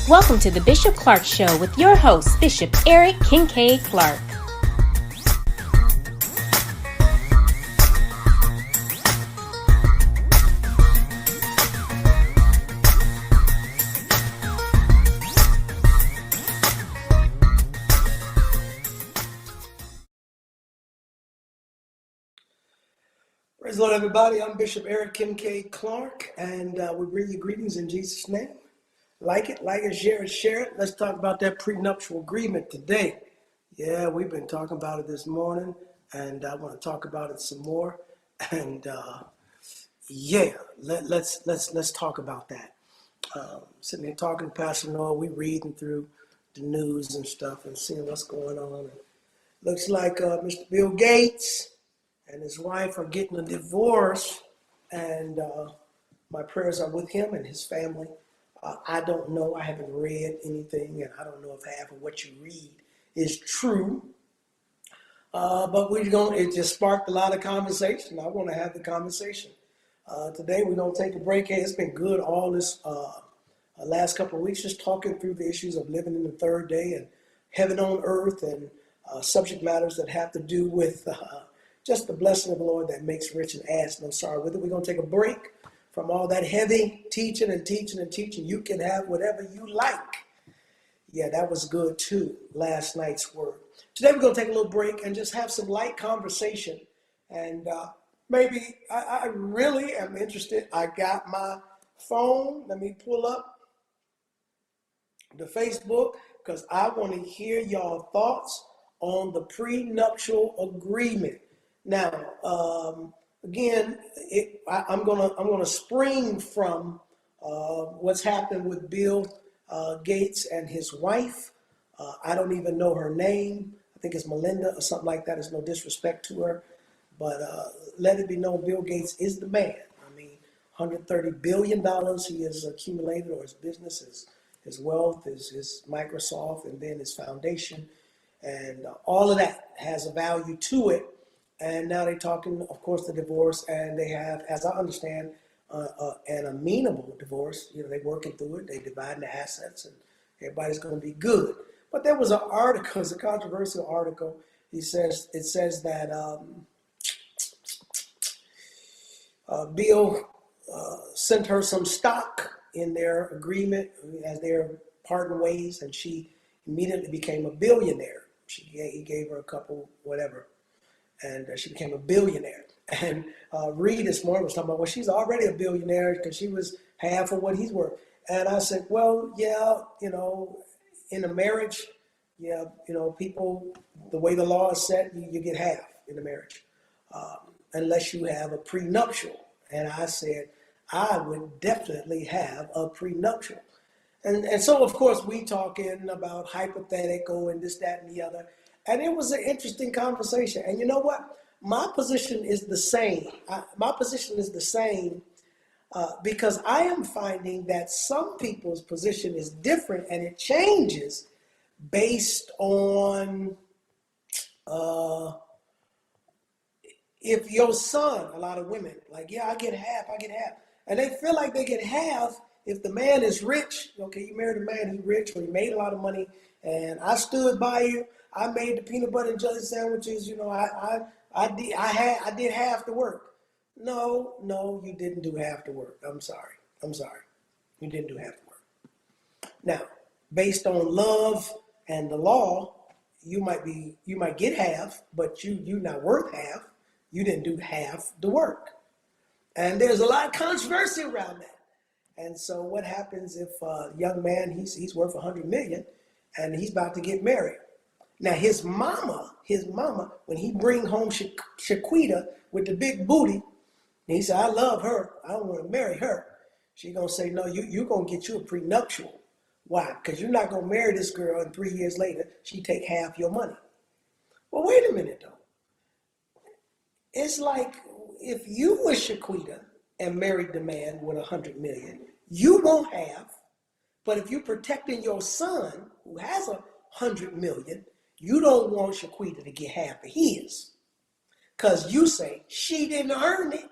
Welcome to the Bishop Clark Show with your host, Bishop Eric Kincaid Clark. Praise the Lord, everybody. I'm Bishop Eric Kincaid Clark, and we bring you greetings in Jesus' name. Like it, share it. Let's talk about that prenuptial agreement today. Yeah, we've been talking about it this morning, and I want to talk about it some more. And let's talk about that. Sitting there talking to Pastor Noah, we reading through the news and stuff and seeing what's going on. And looks like Mr. Bill Gates and his wife are getting a divorce, and my prayers are with him and his family. I don't know. I haven't read anything, and I don't know if half of what you read is true. But it just sparked a lot of conversation. I want to have the conversation. Today we're going to take a break. Hey, it's been good all this last couple of weeks, just talking through the issues of living in the third day and heaven on earth and subject matters that have to do with just the blessing of the Lord that makes rich and adds no sorrow with it. We're going to take a break from all that heavy teaching. You can have whatever you like. Yeah, that was good too, last night's word. Today we're going to take a little break and just have some light conversation. And maybe I really am interested. I got my phone. Let me pull up the Facebook because I want to hear y'all thoughts on the prenuptial agreement. Now, again, I'm gonna spring from what's happened with Bill Gates and his wife. I don't even know her name. I think it's Melinda or something like that. There's no disrespect to her, but let it be known, Bill Gates is the man. I mean, $130 billion he has accumulated, or his business, his wealth, his Microsoft, and then his foundation, and all of that has a value to it. And now they're talking, of course, the divorce, and they have, as I understand, an amenable divorce. You know, they're working through it. They're dividing the assets, and everybody's going to be good. But there was an article, it's a controversial article. It says that Bill sent her some stock in their agreement as they're parting ways, and she immediately became a billionaire. He gave her a couple, whatever, and she became a billionaire. And Reed this morning was talking about, well, she's already a billionaire because she was half of what he's worth. And I said, well, yeah, in a marriage, yeah, people, the way the law is set, you get half in a marriage, unless you have a prenuptial. And I said, I would definitely have a prenuptial. And so, of course, we talking about hypothetical and this, that, and the other. And it was an interesting conversation. And you know what? My position is the same. Because I am finding that some people's position is different, and it changes based on if your son, a lot of women, like, yeah, I get half. And they feel like they get half if the man is rich. Okay, you married a man who's rich, or he made a lot of money, and I stood by you. I made the peanut butter and jelly sandwiches. I did half the work. No, you didn't do half the work. I'm sorry. You didn't do half the work. Now, based on love and the law, you might get half, but you're not worth half. You didn't do half the work. And there's a lot of controversy around that. And so what happens if a young man, he's worth $100 million, and he's about to get married? Now his mama, when he bring home Shaquita with the big booty, and he said, I love her, I don't want to marry her. She gonna say, no, you're gonna get you a prenuptial. Why? Because you're not gonna marry this girl, and 3 years later, she take half your money. Well, wait a minute though. It's like if you were Shaquita and married the man with $100 million, you won't have. But if you're protecting your son who has $100 million, you don't want Shaquita to get half of his. Because you say, she didn't earn it.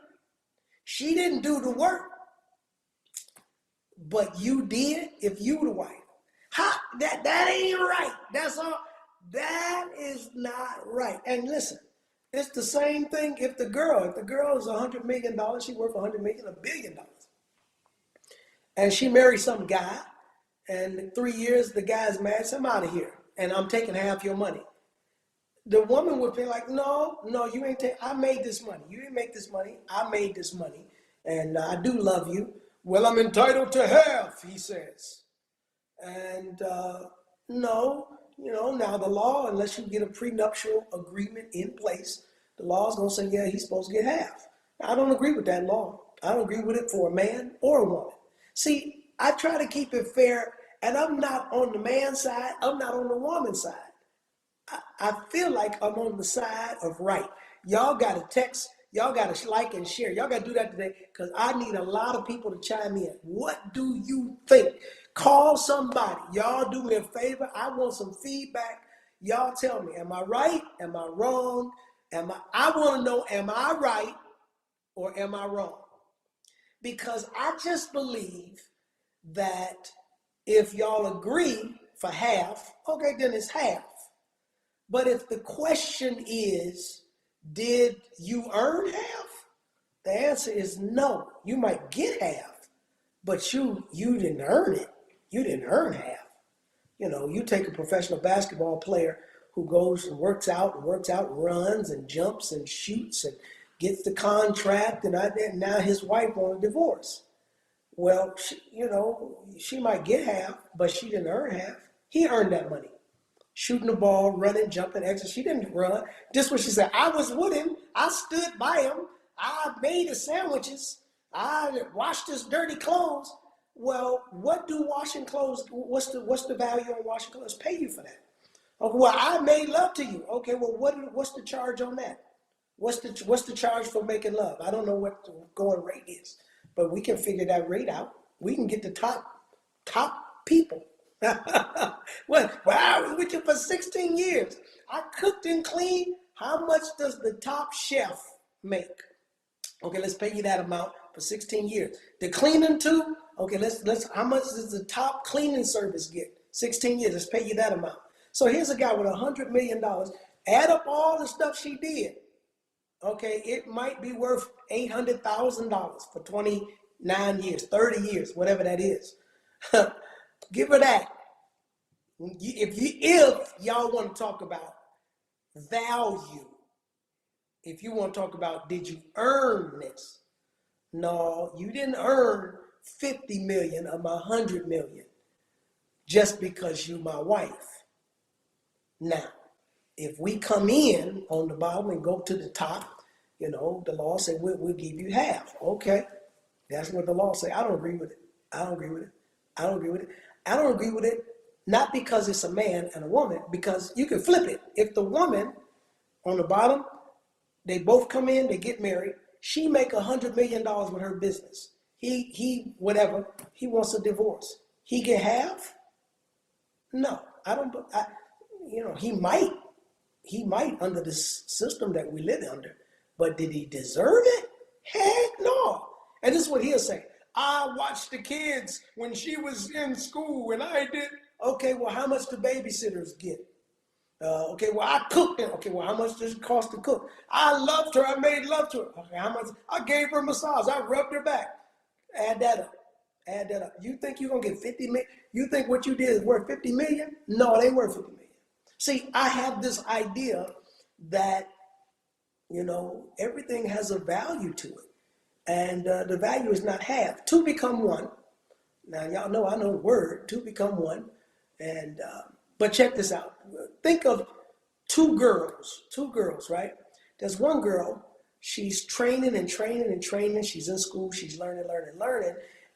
She didn't do the work. But you did if you were the wife. that ain't right. That's all. That is not right. And listen, it's the same thing if the girl is $100 million, she worth $100 million, $1 billion. And she marries some guy, and in 3 years the guy's mad, so I'm out of here. And I'm taking half your money. The woman would be like, no, you ain't take. I made this money. You didn't make this money. I made this money, and I do love you. Well, I'm entitled to half, he says. And no, now the law, unless you get a prenuptial agreement in place, the law is going to say, yeah, he's supposed to get half. I don't agree with that law. I don't agree with it for a man or a woman. See, I try to keep it fair, and I'm not on the man's side. I'm not on the woman's side. I feel like I'm on the side of right. Y'all got to text. Y'all got to like and share. Y'all got to do that today because I need a lot of people to chime in. What do you think? Call somebody. Y'all do me a favor. I want some feedback. Y'all tell me, am I right? Am I wrong? I want to know, am I right or am I wrong? Because I just believe that if y'all agree for half, okay, then it's half. But if the question is, did you earn half? The answer is no. You might get half, but you didn't earn it. You didn't earn half. You take a professional basketball player who goes and works out, runs and jumps and shoots and gets the contract, and now his wife wants a divorce. Well, she might get half, but she didn't earn half. He earned that money. Shooting the ball, running, jumping, extra. She didn't run. Just what she said. I was with him. I stood by him. I made his sandwiches. I washed his dirty clothes. Well, what do washing clothes? What's the value on washing clothes? Pay you for that. Okay, well, I made love to you. Okay, well, what's the charge on that? What's the charge for making love? I don't know what the going rate is, but we can figure that rate out. We can get the top people. Well, I was with you for 16 years. I cooked and cleaned. How much does the top chef make? Okay, let's pay you that amount for 16 years. The cleaning too. Okay, let's. How much does the top cleaning service get? 16 years. Let's pay you that amount. So here's a guy with $100 million. Add up all the stuff she did. Okay, it might be worth $800,000 for 29 years, 30 years, whatever that is. Give her that. If y'all want to talk about value, if you want to talk about did you earn this? No, you didn't earn 50 million of my 100 million just because you my wife. Now, if we come in on the bottom and go to the top, the law said we'll give you half. Okay, that's what the law say. I don't agree with it. I don't agree with it. Not because it's a man and a woman, because you can flip it. If the woman on the bottom, they both come in, they get married, she make $100 million with her business. He whatever, he wants a divorce. He get half? No, he might under this system that we live under, but did he deserve it? Heck no. And this is what he'll say. I watched the kids when she was in school and I did. Okay, well, how much do babysitters get? Okay, well, I cooked it. Okay, well, how much does it cost to cook? I loved her. I made love to her. Okay, how much? I gave her a massage. I rubbed her back. Add that up. You think you're going to get 50 million? You think what you did is worth 50 million? No, it ain't worth 50 million. See, I have this idea that, everything has a value to it. And the value is not half. Two become one. Now, y'all know I know the word. Two become one. And but check this out. Think of two girls, right? There's one girl, she's training. She's in school, she's learning.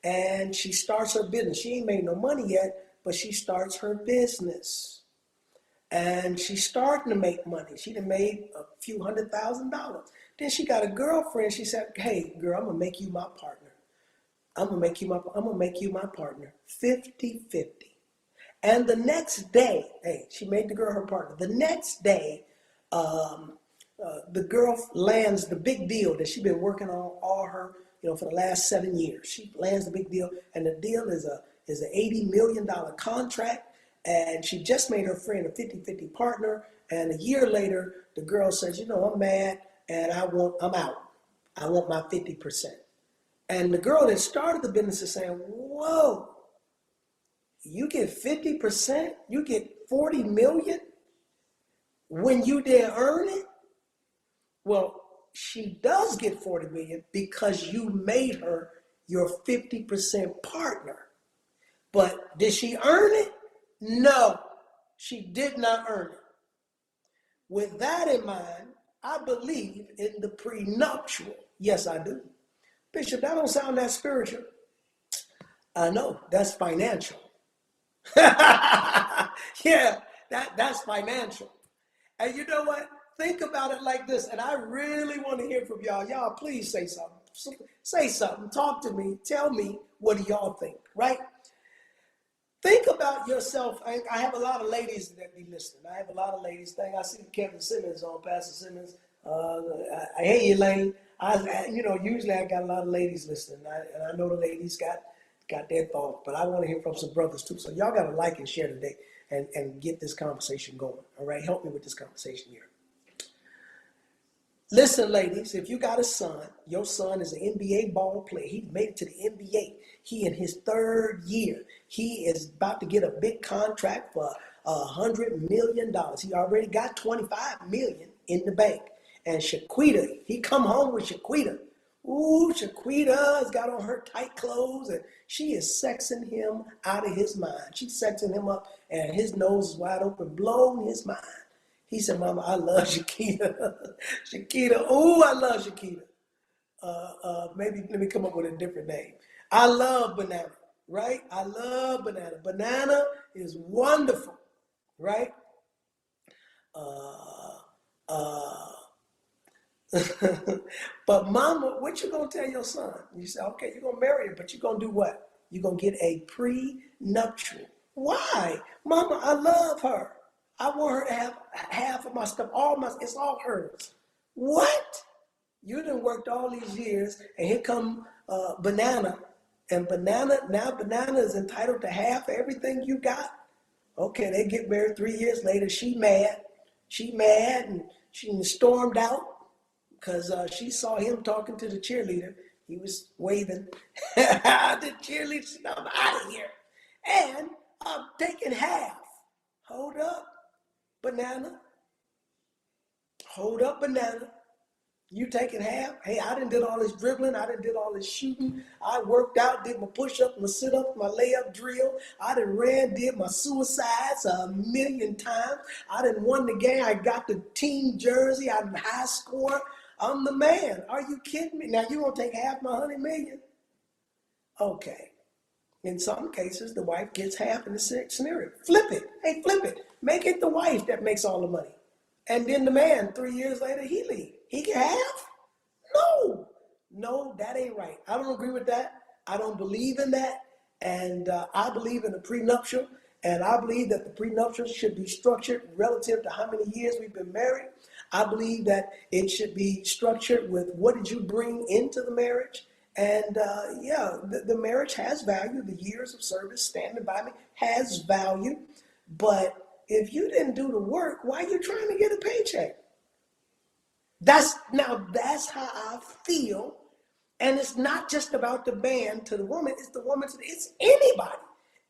And she starts her business. She ain't made no money yet, but she starts her business. And she's starting to make money. She done made a few $100,000. Then she got a girlfriend. She said, hey, girl, I'm going to make you my partner. I'm going to make you my partner. 50-50. And the next day, she made the girl her partner. The next day, the girl lands the big deal that she's been working on all her, for the last 7 years. She lands the big deal, and the deal is an $80 million contract, And she just made her friend a 50-50 partner. And a year later, the girl says, I'm mad and I'm out. I want my 50%. And the girl that started the business is saying, whoa, you get 50%? You get 40 million when you didn't earn it? Well, she does get 40 million because you made her your 50% partner. But did she earn it? No, she did not earn it. With that in mind, I believe in the prenuptial. Yes, I do. Bishop, that don't sound that spiritual. I know, that's financial. Yeah, that's financial. And you know what? Think about it like this, and I really want to hear from y'all. Y'all, please say something. Say something. Talk to me. Tell me, what do y'all think, right? Think about yourself. I have a lot of ladies that be listening. I have a lot of ladies. I see Kevin Simmons on, Pastor Simmons. I hear you, Lane. Usually I got a lot of ladies listening, and I know the ladies got their thoughts, but I want to hear from some brothers too. So y'all got to like and share today and get this conversation going. All right, help me with this conversation here. Listen, ladies, if you got a son, your son is an NBA ball player. He made it to the NBA. He in his third year. He is about to get a big contract for $100 million. He already got $25 million in the bank. And Shaquita, he come home with Shaquita. Ooh, Shaquita has got on her tight clothes and she is sexing him out of his mind. She's sexing him up and his nose is wide open, blowing his mind. He said, Mama, I love Shakita. Shakita, oh, I love Shakita. Maybe let me come up with a different name. I love Banana, right? I love Banana. Banana is wonderful, right? But Mama, what you gonna tell your son? You say, okay, you're gonna marry her, but you're gonna do what? You're gonna get a prenuptial. Why? Mama, I love her. I want her to have half of my stuff, it's all hers. What? You done worked all these years, and here come Banana, and Banana is entitled to half of everything you got. Okay, they get married 3 years later. She mad, and she stormed out because she saw him talking to the cheerleader. He was waving. The cheerleader said, I'm out of here, and I'm taking half. Hold up, Banana. Hold up, Banana. You taking half? Hey, I done did all this dribbling. I done did all this shooting. I worked out, did my push-up, my sit-up, my layup drill. I done did my suicides 1,000,000 times. I done won the game. I got the team jersey. I'm high score. I'm the man. Are you kidding me? Now you gonna take half my 100 million? Okay. In some cases, the wife gets half in the scenario. Flip it. Hey, flip it. Make it the wife that makes all the money. And then the man, 3 years later, he leave. He get half? No, that ain't right. I don't agree with that. I don't believe in that. And I believe in the prenuptial. And I believe that the prenuptial should be structured relative to how many years we've been married. I believe that it should be structured with what did you bring into the marriage. And the marriage has value. The years of service standing by me has value. But if you didn't do the work, why are you trying to get a paycheck? That's how I feel. And it's not just about the man to the woman, it's the woman to it's anybody.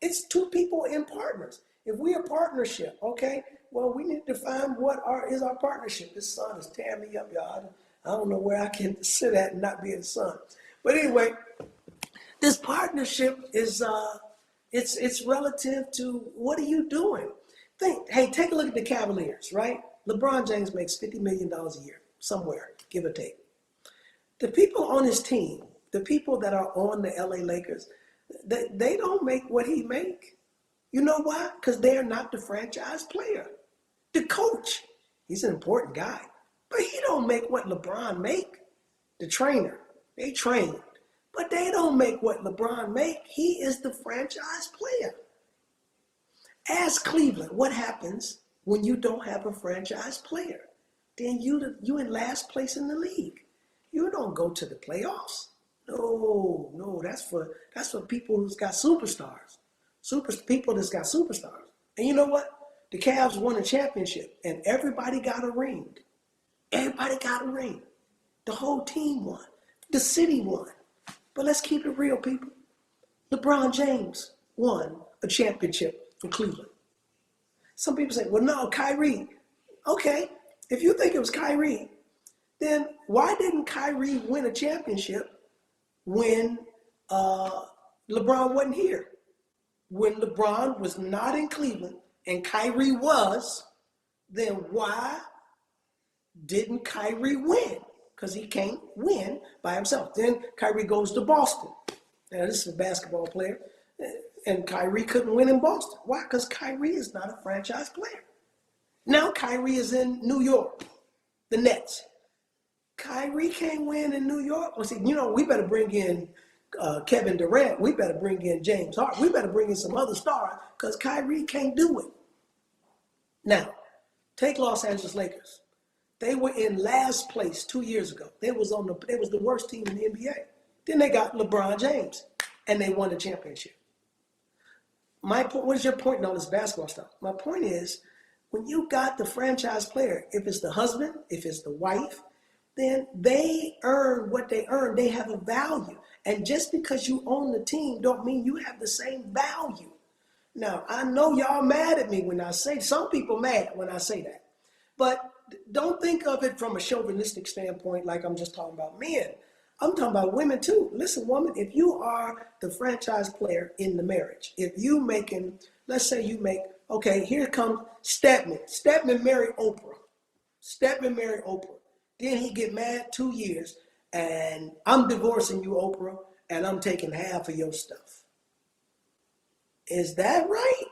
It's two people in partners. If we're a partnership, okay, well, we need to define what is our partnership. This sun is tearing me up, y'all. I don't know where I can sit at and not be in the sun. But anyway, this partnership is it's relative to what are you doing? Take a look at the Cavaliers, right? LeBron James makes $50 million a year, somewhere, give or take. The people on his team, the people that are on the LA Lakers, they don't make what he make. You know why? Because they're not the franchise player. The coach, he's an important guy, but he don't make what LeBron make. The trainer, they train, but they don't make what LeBron make. He is the franchise player. Ask Cleveland, what happens when you don't have a franchise player? Then you in last place in the league. You don't go to the playoffs. No, that's for people who's got superstars. People that's got superstars. And you know what? The Cavs won a championship, and everybody got a ring. Everybody got a ring. The whole team won. The city won. But let's keep it real, people. LeBron James won a championship for Cleveland. Some people say, well, no, Kyrie. Okay, if you think it was Kyrie, then why didn't Kyrie win a championship when LeBron wasn't here? When LeBron was not in Cleveland and Kyrie was, then why didn't Kyrie win? Because he can't win by himself. Then Kyrie goes to Boston. Now, this is a basketball player, and Kyrie couldn't win in Boston. Why? Because Kyrie is not a franchise player. Now Kyrie is in New York, the Nets. Kyrie can't win in New York. Well, see, we better bring in Kevin Durant. We better bring in James Harden. We better bring in some other stars because Kyrie can't do it. Now, take Los Angeles Lakers. They were in last place 2 years ago. They was the worst team in the NBA. Then they got LeBron James, and they won the championship. My point. What is your point in all this basketball stuff? My point is, when you got the franchise player, if it's the husband, if it's the wife, then they earn what they earn. They have a value. And just because you own the team don't mean you have the same value. Now, I know y'all mad at me when I say, some people mad when I say that. But don't think of it from a chauvinistic standpoint like I'm just talking about men. I'm talking about women too. Listen, woman, if you are the franchise player in the marriage, if you making, let's say you make, okay, here comes Stedman. Stedman married Oprah. Stedman married Oprah. Then he get mad 2 years, and I'm divorcing you, Oprah, and I'm taking half of your stuff. Is that right?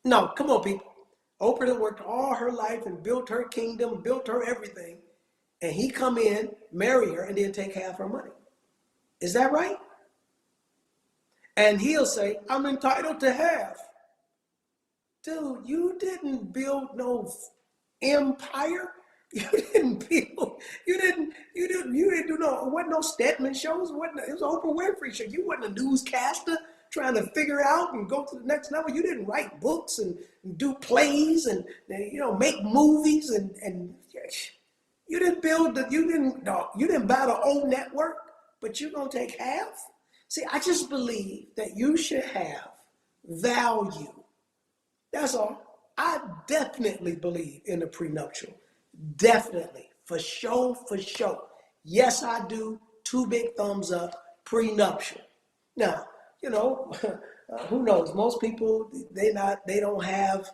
No, come on, people. Oprah done worked all her life and built her kingdom, built her everything, and he come in, marry her, and then take half her money. Is that right? And he'll say, I'm entitled to half. Dude, you didn't build no empire. You didn't build, you didn't do no, it wasn't no Stedman shows, it was Oprah Winfrey show. You wasn't a newscaster trying to figure out and go to the next level. You didn't write books and do plays and make movies and you didn't build you didn't buy the old network, but you're gonna take half? See, I just believe that you should have value. That's all. I definitely believe in the prenuptial. Definitely. For sure, for sure. Yes, I do. 2 big thumbs up. Prenuptial. Now, who knows? Most people, they don't have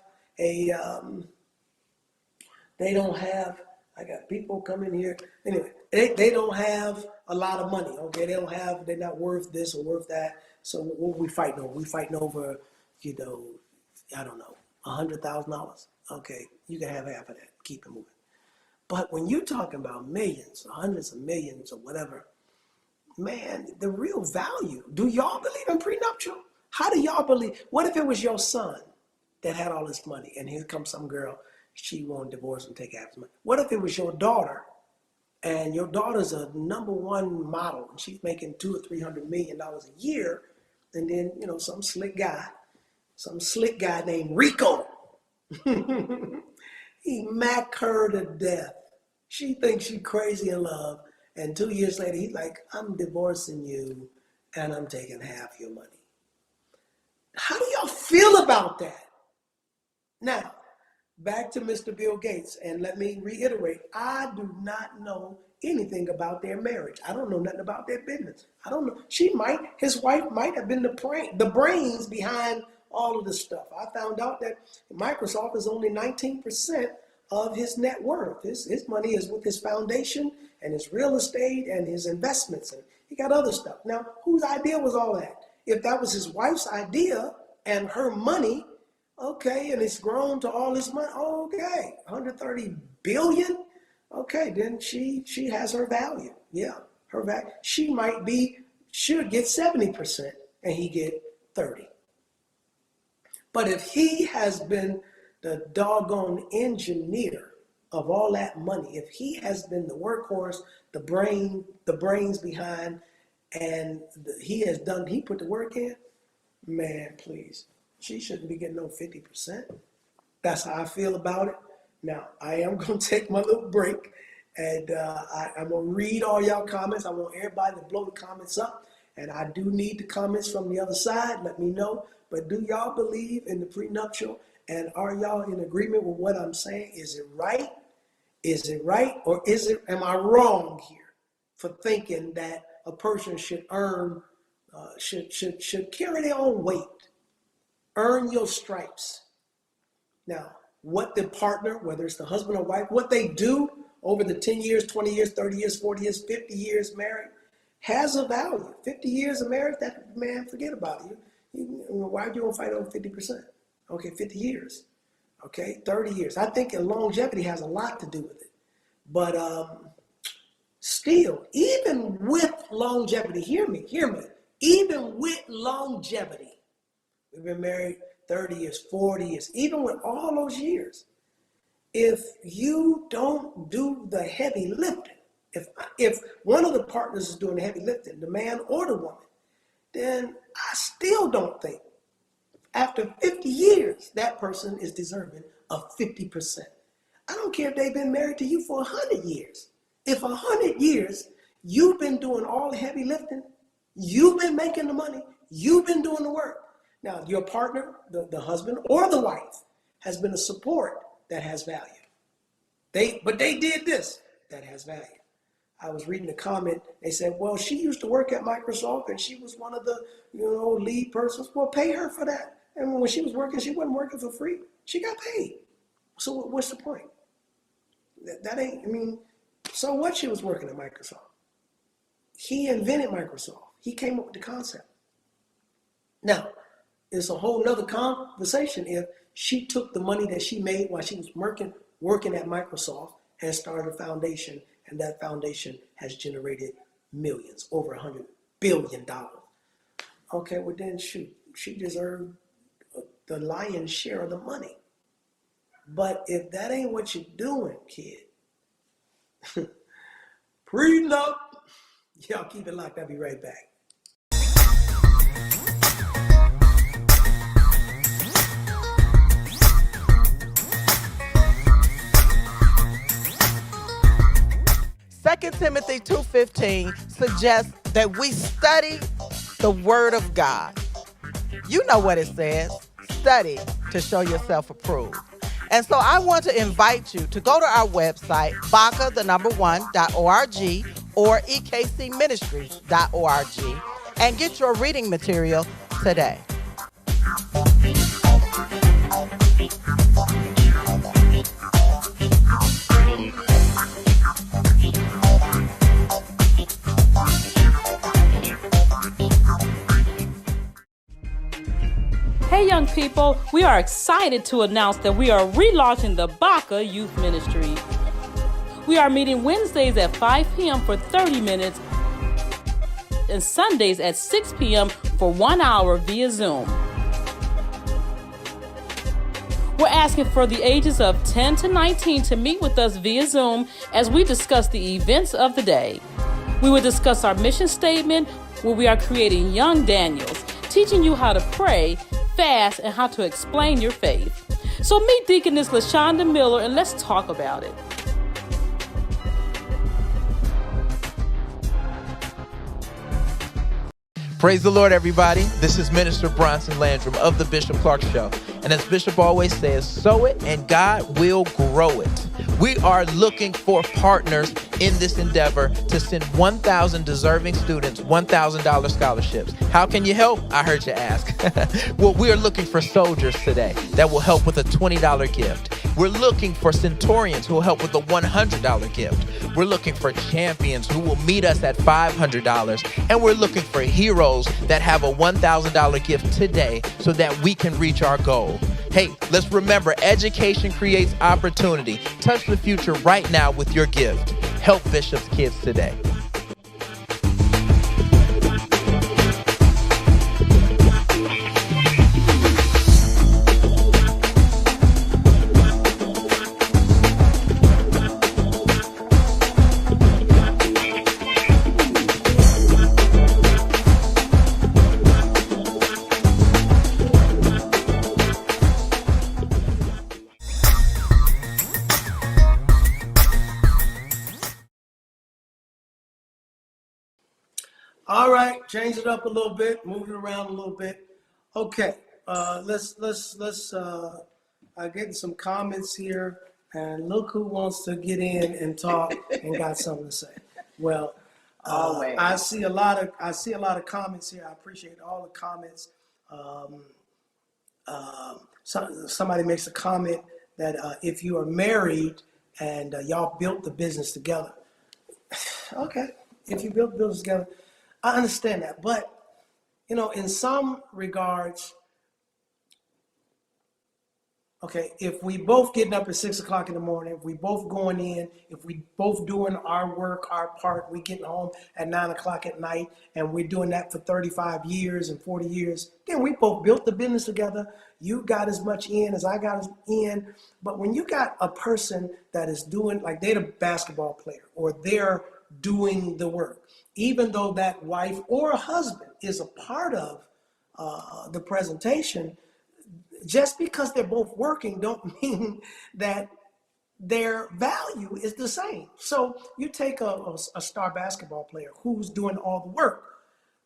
I got people coming here. Anyway, they don't have a lot of money, okay? They're not worth this or worth that. So what we fighting over? We fighting over, I don't know, $100,000. Okay, you can have half of that. Keep it moving. But when you're talking about millions, hundreds of millions or whatever, man, the real value. Do y'all believe in prenuptial? How do y'all believe? What if it was your son that had all this money and here comes some girl, she won't divorce and take half his money? What if it was your daughter and your daughter's a #1 model and she's making $200 or $300 million a year, and then, some slick guy named Rico, he macked her to death. She thinks she's crazy in love. And 2 years later, he's like, I'm divorcing you and I'm taking half your money. How do y'all feel about that? Now, back to Mr. Bill Gates. And let me reiterate, I do not know anything about their marriage. I don't know nothing about their business. I don't know. His wife might have been the brains behind all of this stuff. I found out that Microsoft is only 19% of his net worth. His money is with his foundation and his real estate and his investments. And he got other stuff. Now, whose idea was all that? If that was his wife's idea and her money, okay, and it's grown to all this money, okay, 130 billion, okay, then she has her value. Yeah, her value. Should get 70% and he get 30. But if he has been the doggone engineer of all that money, if he has been the workhorse, the brains behind, and he put the work in, man, please, she shouldn't be getting no 50%. That's how I feel about it. Now, I am going to take my little break, and I'm going to read all y'all comments. I want everybody to blow the comments up, and I do need the comments from the other side. Let me know. But do y'all believe in the prenuptial, and are y'all in agreement with what I'm saying? Is it right? Is it right, or am I wrong here for thinking that a person should earn, should carry their own weight, earn your stripes? Now, what the partner, whether it's the husband or wife, what they do over the 10 years, 20 years, 30 years, 40 years, 50 years married has a value. 50 years of marriage, that man, forget about it. Why do you want to fight over 50%? Okay, 50 years. Okay, 30 years. I think longevity has a lot to do with it. But still, even with longevity, hear me, even with longevity, we've been married 30 years, 40 years, even with all those years, if you don't do the heavy lifting, if one of the partners is doing the heavy lifting, the man or the woman, then I still don't think after 50 years, that person is deserving of 50%. I don't care if they've been married to you for 100 years. If 100 years, you've been doing all the heavy lifting, you've been making the money, you've been doing the work. Now, your partner, the husband or the wife, has been a support that has value. But they did this, that has value. I was reading a comment, they said, well, she used to work at Microsoft and she was one of the lead persons. Well, pay her for that. And when she was working, she wasn't working for free. She got paid. So what's the point? That ain't, so what, she was working at Microsoft? He invented Microsoft. He came up with the concept. Now, it's a whole nother conversation if she took the money that she made while she was working at Microsoft and started a foundation, and that foundation has generated millions, over $100 billion. Okay, well then shoot, she deserved the lion's share of the money. But if that ain't what you're doing, kid, prenup, y'all keep it locked. I'll be right back. Second Timothy 2:15 suggests that we study the Word of God. You know what it says. Study to show yourself approved. And so I want to invite you to go to our website, baca1.org or ekcministries.org, and get your reading material today. Hey young people, we are excited to announce that we are relaunching the Baca Youth Ministry. We are meeting Wednesdays at 5 p.m. for 30 minutes and Sundays at 6 p.m. for 1 hour via Zoom. We're asking for the ages of 10 to 19 to meet with us via Zoom as we discuss the events of the day. We will discuss our mission statement, where we are creating young Daniels, teaching you how to pray, fast, and how to explain your faith. So meet Deaconess LaShonda Miller and let's talk about it. Praise the Lord, everybody. This is Minister Bronson Landrum of the Bishop Clark Show. And as Bishop always says, sow it and God will grow it. We are looking for partners in this endeavor to send 1,000 deserving students $1,000 scholarships. How can you help? I heard you ask. Well, we are looking for soldiers today that will help with a $20 gift. We're looking for centurions who will help with a $100 gift. We're looking for champions who will meet us at $500. And we're looking for heroes that have a $1,000 gift today so that we can reach our goal. Hey, let's remember, education creates opportunity. Touch the future right now with your gift. Help Bishop's kids today. All right, change it up a little bit, move it around a little bit. Okay, let's getting some comments here, and look who wants to get in and talk and got something to say. Well, Always. I see a lot of comments here. I appreciate all the comments. Somebody makes a comment that if you are married and y'all built the business together, okay, if you built the business together, I understand that. But, in some regards, okay, if we both getting up at 6 o'clock in the morning, if we both going in, if we both doing our work, our part, we getting home at 9 o'clock at night, and we're doing that for 35 years and 40 years, then we both built the business together. You got as much in as I got in. But when you got a person that is doing, like they're the basketball player, or they're doing the work, even though that wife or husband is a part of the presentation, just because they're both working don't mean that their value is the same. So you take a star basketball player who's doing all the work,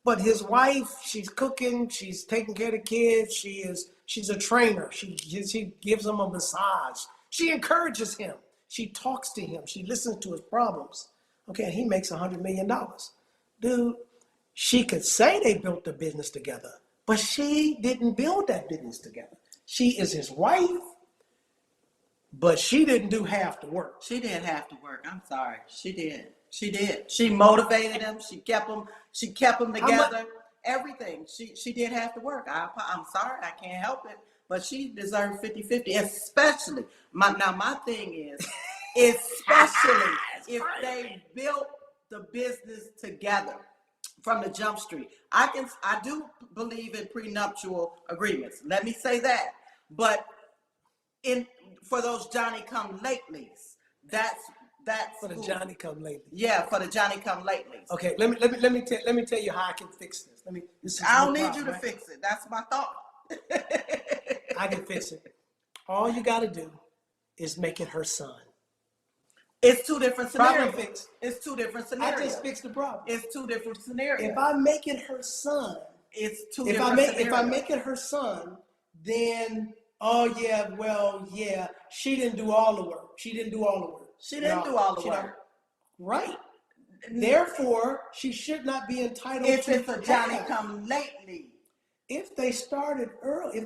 but his wife, she's cooking, she's taking care of the kids, she's a trainer, she gives him a massage, she encourages him, she talks to him, she listens to his problems. Okay, and he makes $100 million. Dude, she could say they built the business together, but she didn't build that business together. She is his wife, but she didn't do half the work. She didn't have to work. I'm sorry. She did. She did. She motivated him. She kept them together. Everything. She did have to work. I'm sorry. I can't help it. But she deserved 50-50, especially. My thing is, especially if they built the business together from the jump street. I do believe in prenuptial agreements. Let me say that. But for those Johnny come latelys, that's for the Johnny come lately. Yeah, for the Johnny come latelys. Okay, let me tell you how I can fix this. I don't need you to fix it. That's my thought. I can fix it. All you got to do is make it her son. It's two different scenarios. Problem fixed. It's two different scenarios. I just fixed the problem. It's two different scenarios. If I make it her son, it's two different scenarios. If I make it her son, then she didn't do all the work. She didn't do all the work. She didn't do all the work. Right. Therefore, she should not be entitled to. If it's a Johnny come lately. If they started early,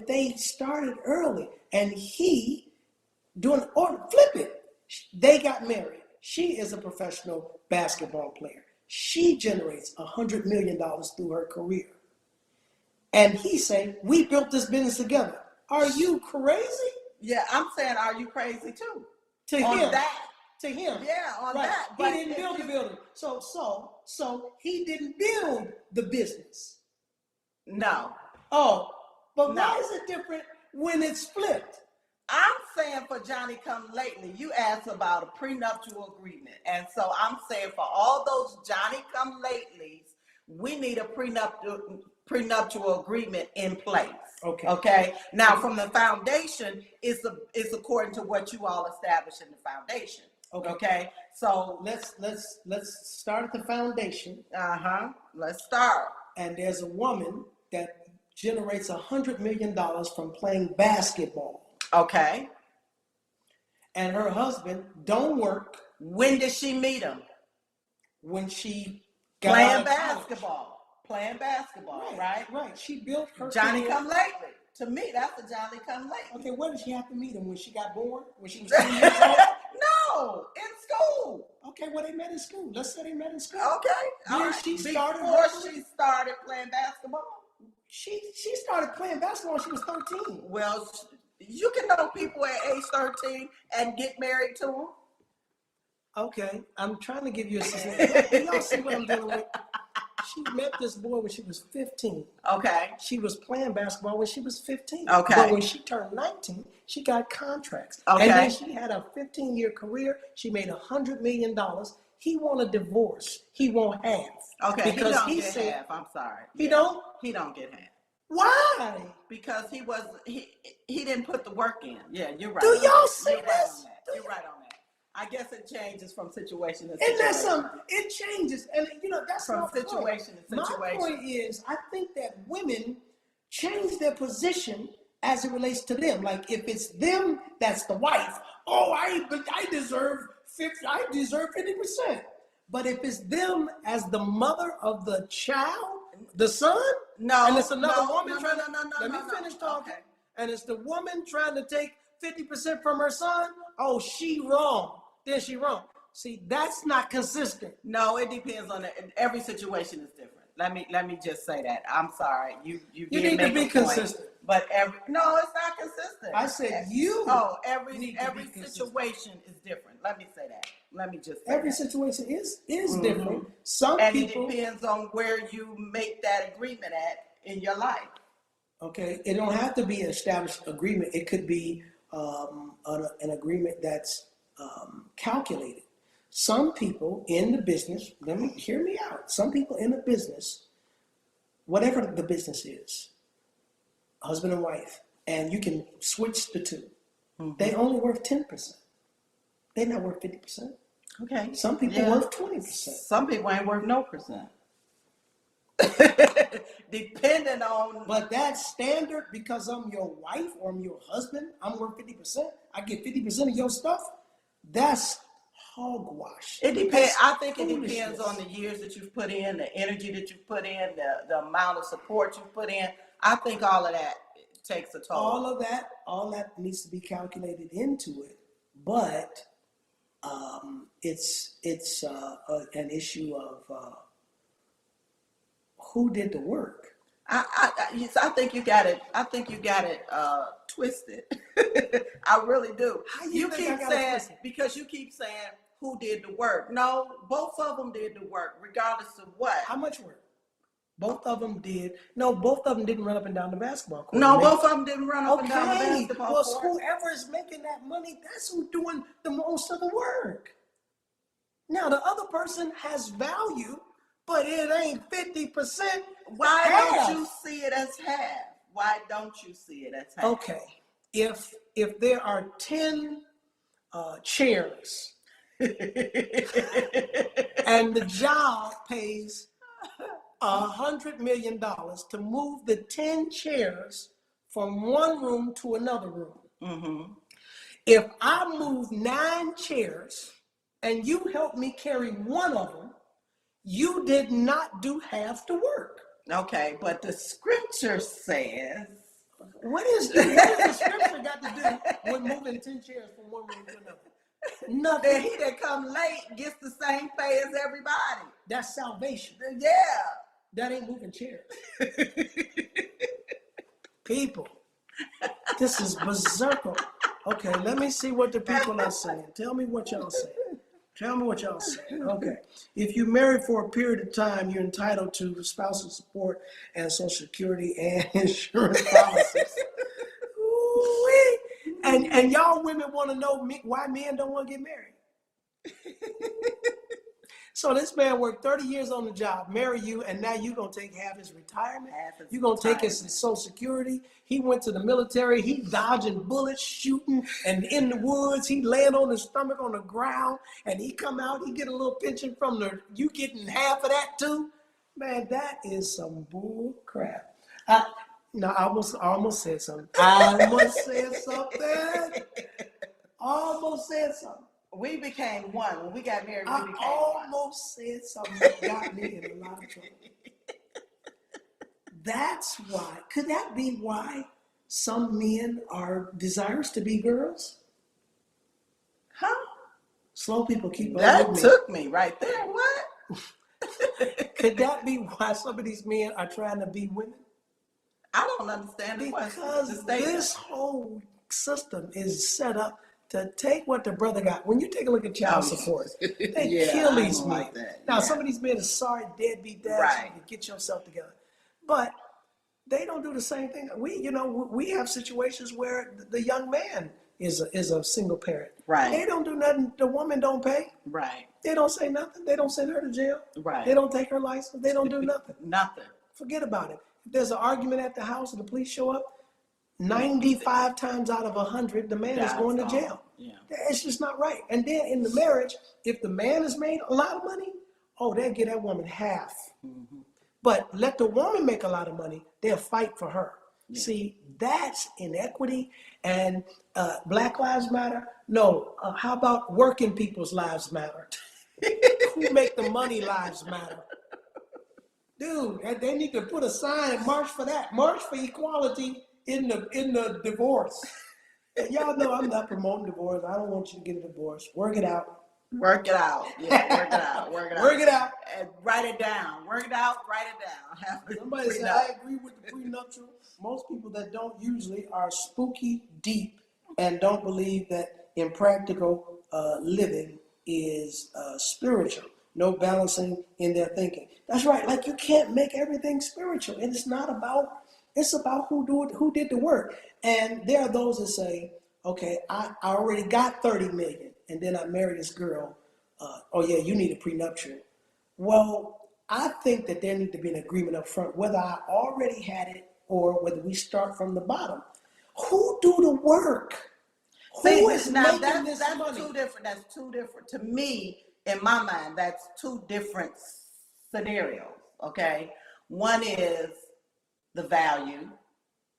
and he flip it. They got married. She is a professional basketball player. She generates $100 million through her career. And he say, we built this business together. Are you crazy? Yeah, I'm saying, are you crazy too? To him. Yeah, on right. that. He didn't build the building. So he didn't build the business. No. Oh, but no. Why is it different when it's flipped? I'm saying for Johnny come lately, you asked about a prenuptial agreement. And so I'm saying for all those Johnny come latelys, we need a prenuptial agreement in place. Okay. Now from the foundation, it's according to what you all established in the foundation. Okay. So let's start at the foundation. Let's start. And there's a woman that generates $100 million from playing basketball. Okay. And her husband don't work. When did she meet him? When she got playing basketball, right? Right. She built her Johnny come lately. To me, that's a Johnny come lately. Okay, where did she have to meet him? When she got born? When she was 2 years old? No, in school. Okay, well, they met in school. Let's say they met in school. Okay. She started before she started playing basketball. She started playing basketball when she was 13. Well, you can know people at age 13 and get married to them. Okay, I'm trying to give you a system. Y'all see what I'm dealing with? She met this boy when she was 15. Okay. She was playing basketball when she was 15. Okay. But when she turned 19, she got contracts. Okay. And then she had a 15-year career. She made $100 million. He want a divorce. He want half. Okay. Because he don't get half. I'm sorry. He don't? He don't get half. Why? Because he didn't put the work in. Yeah, you're right. Do y'all see this? You're right on that. I guess it changes from situation to And situation. that's it changes. And that's From my situation point. to situation. My point is, I think that women change their position as it relates to them. Like if it's them that's the wife, I deserve 50%. But if it's them as the mother of the child, the son, and it's another woman trying to let me finish talking. Okay. And it's the woman trying to take 50% from her son, oh, she wrong. Then she wrong. See, that's not consistent. No, it depends on every situation is different. Let me just say that. I'm sorry. You need to be consistent. But it's not consistent. I said every situation is different. Let me say that. Let me just say every that. situation is different. It depends on where you make that agreement at in your life. Okay, it don't have to be an established agreement. It could be an agreement that's calculated. Some people in the business, hear me out. Some people in the business, whatever the business is, husband and wife, and you can switch the two. Mm-hmm. They only worth 10%. They're not worth 50%. Okay. Some people worth 20%. Some people ain't worth no percent. Depending on. But that's standard because I'm your wife or I'm your husband. I'm worth 50%. I get 50% of your stuff. That's hogwash. It depends. I think it depends on the years that you've put in, the energy that you've put in, the amount of support you've put in. I think all of that takes a toll. All that needs to be calculated into it. But it's an issue of who did the work. I think you got it. I think you got it twisted. I really do. You keep saying because you keep saying who did the work. No, both of them did the work, regardless of what. How much work? Both of them did. No, both of them didn't run up and down the basketball court. No, both of them didn't run up and down the basketball court. Well, whoever is making that money, that's who's doing the most of the work. Now, the other person has value, but it ain't 50%. Why don't you see it as half? Why don't you see it as half? Okay, if there are 10 chairs and the job pays $100 million to move the 10 chairs from one room to another room. Mm-hmm. If I move 9 chairs and you help me carry one of them, you did not do half the work. Okay, but the scripture says. What is the scripture got to do with moving 10 chairs from one room to another? Nothing. That he that come late gets the same pay as everybody. That's salvation. Yeah. That ain't moving chairs. People, this is berserker. Okay, let me see what the people are saying. Tell me what y'all saying. Okay. If you married for a period of time, you're entitled to spousal support and Social Security and insurance policies. Ooh-wee. And y'all women want to know why men don't want to get married. So this man worked 30 years on the job, marry you, and now you're going to take half his retirement? You're going to take his Social Security? He went to the military. He dodging bullets, shooting, and in the woods. He laying on his stomach on the ground, and he come out, he get a little pension from you getting half of that too? Man, that is some bull crap. I almost said something. Almost said something. We became one. When we got married, we became almost one. Said something that got me in a lot of trouble. That's why. Could that be why some men are desirous to be girls? Huh? Slow people keep up that with me. Took me right there. What? Could that be why some of these men are trying to be women? I don't understand the question. Because this whole system is set up to take what the brother got. When you take a look at child support, they kill these men. Like now, some of these men are sorry, deadbeat dads. Right. You get yourself together. But they don't do the same thing. We have situations where the young man is a single parent. Right. They don't do nothing. The woman don't pay. Right. They don't say nothing. They don't send her to jail. Right. They don't take her license. They don't do nothing. Nothing. Forget about it. If there's an argument at the house and the police show up, 95 times out of 100, the man is That's going to gone. jail. Yeah. It's just not right. And then in the marriage, if the man has made a lot of money, oh, they'll give that woman half. Mm-hmm. But let the woman make a lot of money, they'll fight for her. Yeah. See, that's inequity. And Black Lives Matter? No. How about working people's lives matter? Who make the money lives matter? Dude, they need to put a sign and march for that. March for equality in the divorce. And y'all know I'm not promoting divorce. I don't want you to get a divorce. Work it out. Work it out. Yeah, work it out. Work it out. Work it out. And write it down. Work it out, write it down. Have it Somebody said, prenup. I agree with the prenuptial. Most people that don't usually are spooky deep and don't believe that impractical living is spiritual. No balancing in their thinking. That's right. Like you can't make everything spiritual. And it's not about, it's about who did the work. And there are those that say, okay, I already got 30 million and then I married this girl. Oh yeah, you need a prenuptial. Well, I think that there need to be an agreement up front, whether I already had it or whether we start from the bottom. Who do the work? Who is now making this that's money? two different. That's two different. To me, in my mind, that's two different scenarios. Okay, one is the value,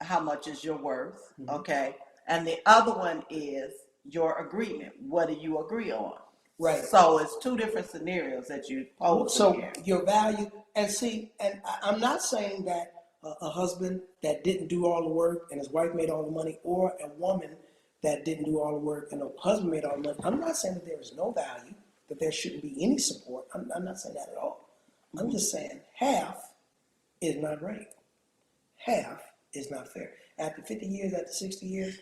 how much is your worth? Okay, and the other one is your agreement. What do you agree on? Right. So it's two different scenarios that you pose. So here. your value, and see, and I'm not saying that a husband that didn't do all the work and his wife made all the money, or a woman that didn't do all the work and the husband made all the money. I'm not saying that there is no value, that there shouldn't be any support. I'm not saying that at all. I'm just saying half is not right. Half is not fair. After 50 years, after 60 years,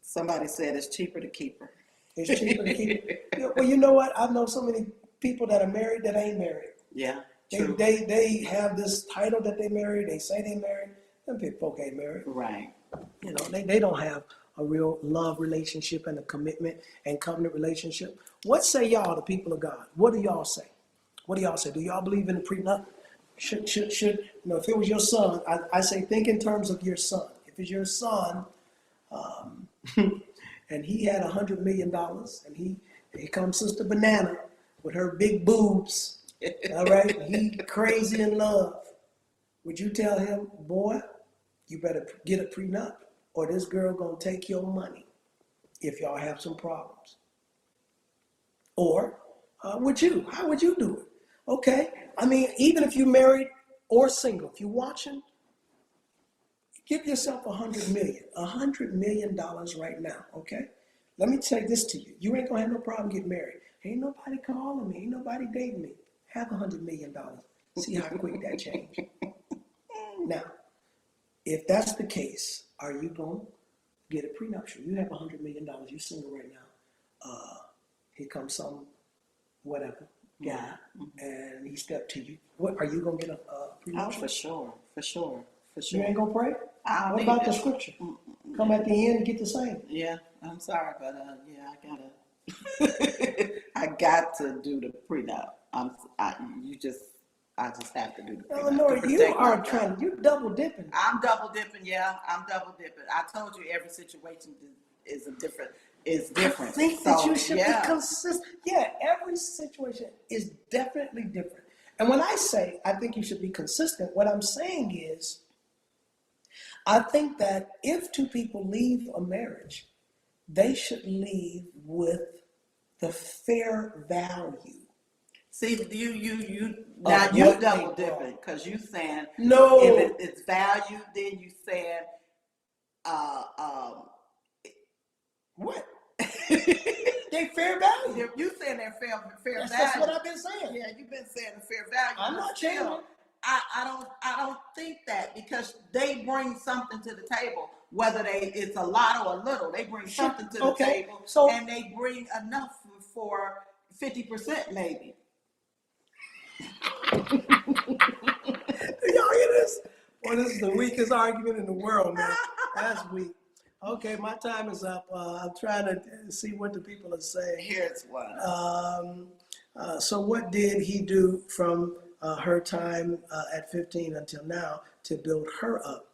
Somebody said it's cheaper to keep her. it's cheaper to keep it. Well, you know what? I know so many people that are married that ain't married. Yeah, true. They have this title that they married. They say they married. Them folk ain't married. Right. You know, they don't have a real love relationship and a commitment and covenant relationship. What say y'all, the people of God? What do y'all say? What do y'all say? Do y'all believe in the prenup? Should you know, if it was your son, I say think in terms of your son. If it's your son, and he had $100 million, and here comes Sister Banana with her big boobs, all right? He crazy in love. Would you tell him, boy, you better get a prenup, or this girl gonna take your money if y'all have some problems? Or would you? How would you do it? Okay, I mean, even if you married or single, if you're watching, give yourself $100 million right now, okay? Let me say this to you. You ain't gonna have no problem getting married. Ain't nobody calling me, ain't nobody dating me. Have $100 million. See how quick that changed. Now, if that's the case, are you gonna get a prenuptial? You have $100 million, you're single right now. Here comes some whatever guy, and he stepped to you. What are you gonna get a prenuptial? Oh, for sure. You ain't gonna pray? I What need about it. the scripture? Come at the end and get the same. Yeah, I'm sorry, but yeah, I got to do the prenup. I just have to do the prenup. Eleanor, to you protect are myself. you double dipping. I'm double dipping. Yeah, I'm double dipping. I told you every situation is different. I think that So, you should yeah. be consistent. Yeah, every situation is definitely different. And when I say I think you should be consistent, what I'm saying is I think that if two people leave a marriage, they should leave with the fair value. See, you now you what double they brought. dipping because you saying No. if it's value, then you saying What? They fair value. you saying they're fair value. That's what I've been saying. Yeah, you've been saying the fair value. I'm but not still, changing. I don't think that because they bring something to the table, whether it's a lot or a little. They bring something to the table, and they bring enough for 50% maybe. Do y'all hear this? Well, this is the weakest argument in the world, man. That's weak. Okay, my time is up. I'm trying to see what the people are saying. Here's one. So what did he do from her time at 15 until now to build her up?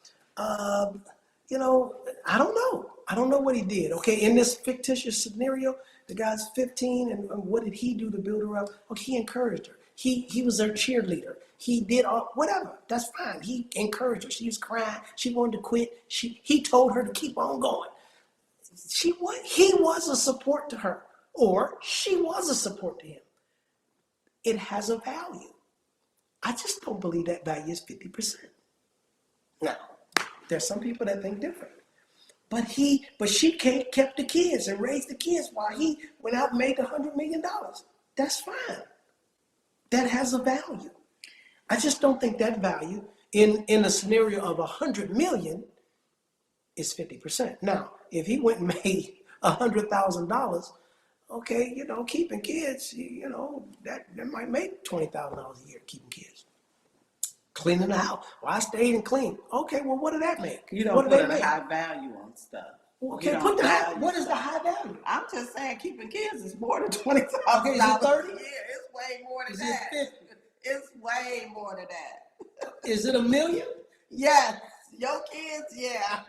you know, I don't know. I don't know what he did. Okay, in this fictitious scenario, the guy's 15, and what did he do to build her up? Okay, he encouraged her. He was her cheerleader. He did all whatever. That's fine. He encouraged her. She was crying. She wanted to quit. He told her to keep on going. He was a support to her, or she was a support to him. It has a value. I just don't believe that value is 50%. Now, there's some people that think different. But she kept the kids and raised the kids while he went out and made $100 million. That's fine. That has a value. I just don't think that value in a scenario of 100 million is 50%. Now, if he went and made $100,000, okay, you know, keeping kids, you know, that might make $20,000 a year keeping kids. Cleaning the house. Well, I stayed and cleaned. Okay, well, what did that make? You don't what put a high value on stuff. Okay, what is the high value? I'm just saying keeping kids is more than $20,000. Okay, is it 30? Yeah, it's way more than Is that. it 50? It's way more than that. Is it $1 million? Yes, your kids, yeah.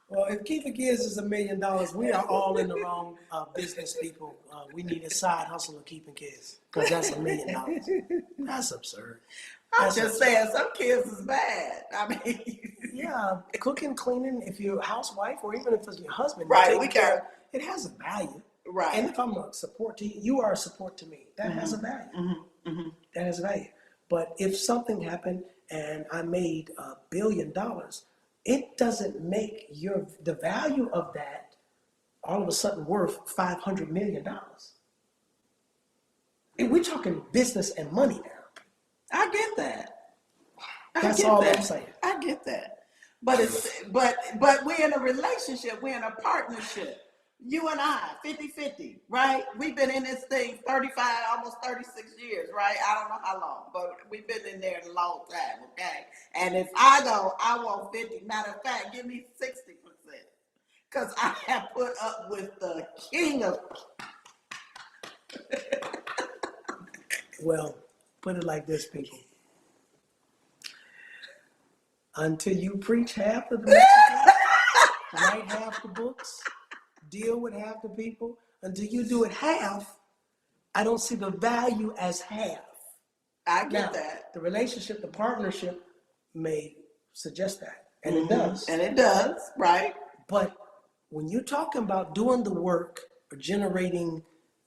Well, if keeping kids is $1 million, we are all in the wrong business, people. We need a side hustle of keeping kids, because that's $1 million. That's absurd. I'm just saying some kids is bad. I mean, yeah, cooking, cleaning. If you're a housewife, or even if it's your husband, right? It has a value, right? And if I'm a support to you, you are a support to me. That has a value. That has a value. But if something happened and I made $1 billion, it doesn't make the value of that all of a sudden worth $500 million. And we're talking business and money now. I get that. That's all I'm saying. I get that. But we're in a relationship, we're in a partnership. You and I, 50-50, right? We've been in this thing 35, almost 36 years, right? I don't know how long, but we've been in there a long time, okay? And if I go, I want 50. Matter of fact, give me 60%. Because I have put up with the king of... Well, put it like this, people. Until you preach half of the messages, write half the books, deal with half the people, until you do it half, I don't see the value as half. I get that. The relationship, the partnership may suggest that, and it does. And it does, right? But when you're talking about doing the work or generating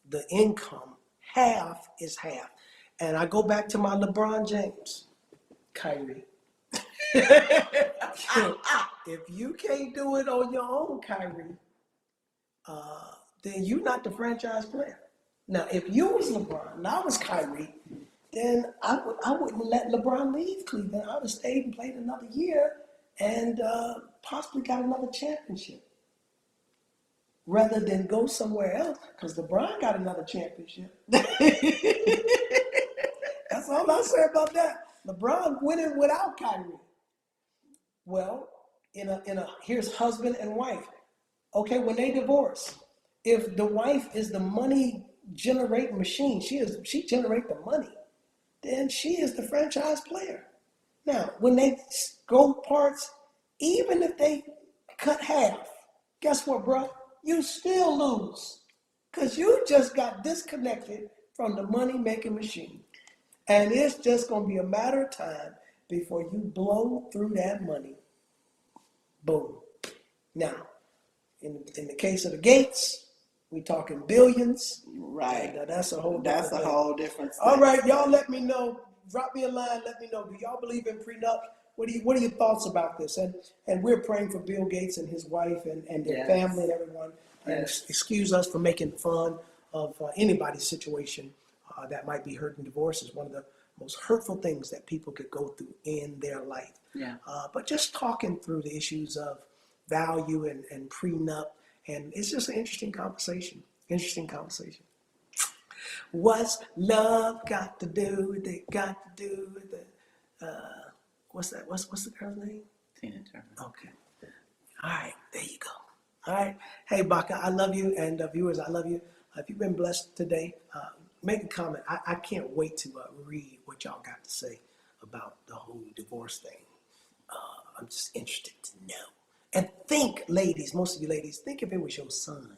the income, half is half. And I go back to my LeBron James, Kyrie. If you can't do it on your own, Kyrie, then you're not the franchise player. Now, if you was LeBron and I was Kyrie, then I wouldn't let LeBron leave Cleveland. I would have stayed and played another year and possibly got another championship, rather than go somewhere else, because LeBron got another championship. That's all I say about that. LeBron winning without Kyrie. Well, here's husband and wife. Okay, when they divorce, if the wife is the money generating machine, she generate the money, then she is the franchise player. Now, when they go parts, even if they cut half, guess what, bro? You still lose, because you just got disconnected from the money-making machine. And it's just going to be a matter of time before you blow through that money. Boom. Now, in the case of the Gates, we talking billions. Right. Now, that's a whole different thing. All right, y'all let me know. Drop me a line, let me know. Do y'all believe in prenup? What are your thoughts about this? And we're praying for Bill Gates and his wife and their family and everyone. And excuse us for making fun of anybody's situation that might be hurt in divorce. Is one of the most hurtful things that people could go through in their life. Yeah. But just talking through the issues of value and prenup, and it's just an interesting conversation. What's love got to do with it? Got to do with it? What's that? What's the girl's name? Tina Turner. Okay. All right. There you go. All right. Hey, Baka, I love you. And viewers, I love you. If you've been blessed today, make a comment. I can't wait to read what y'all got to say about the whole divorce thing. I'm just interested to know. And think, ladies, most of you ladies, think if it was your son.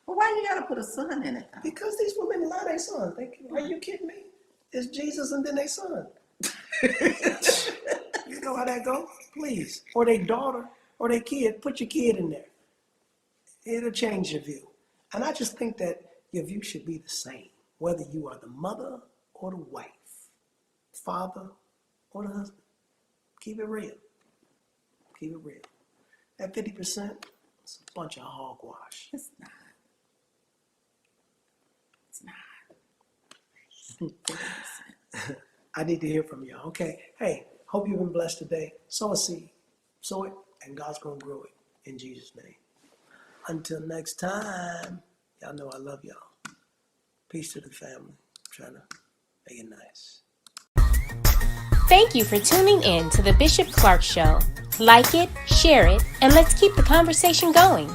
Well, why you gotta put a son in it? Because these women lie their son. Are you kidding me? It's Jesus and then their son. You know how that goes? Please. Or their daughter or their kid. Put your kid in there. It'll change your view. And I just think that your view should be the same, whether you are the mother or the wife, father or the husband. Keep it real. Keep it real. That 50%, it's a bunch of hogwash. It's not. It's not. I need to hear from y'all. Okay. Hey, hope you've been blessed today. Sow a seed. Sow it, and God's going to grow it in Jesus' name. Until next time, y'all know I love y'all. Peace to the family. I'm trying to make it nice. Thank you for tuning in to the Bishop Clark Show. Like it, share it, and let's keep the conversation going.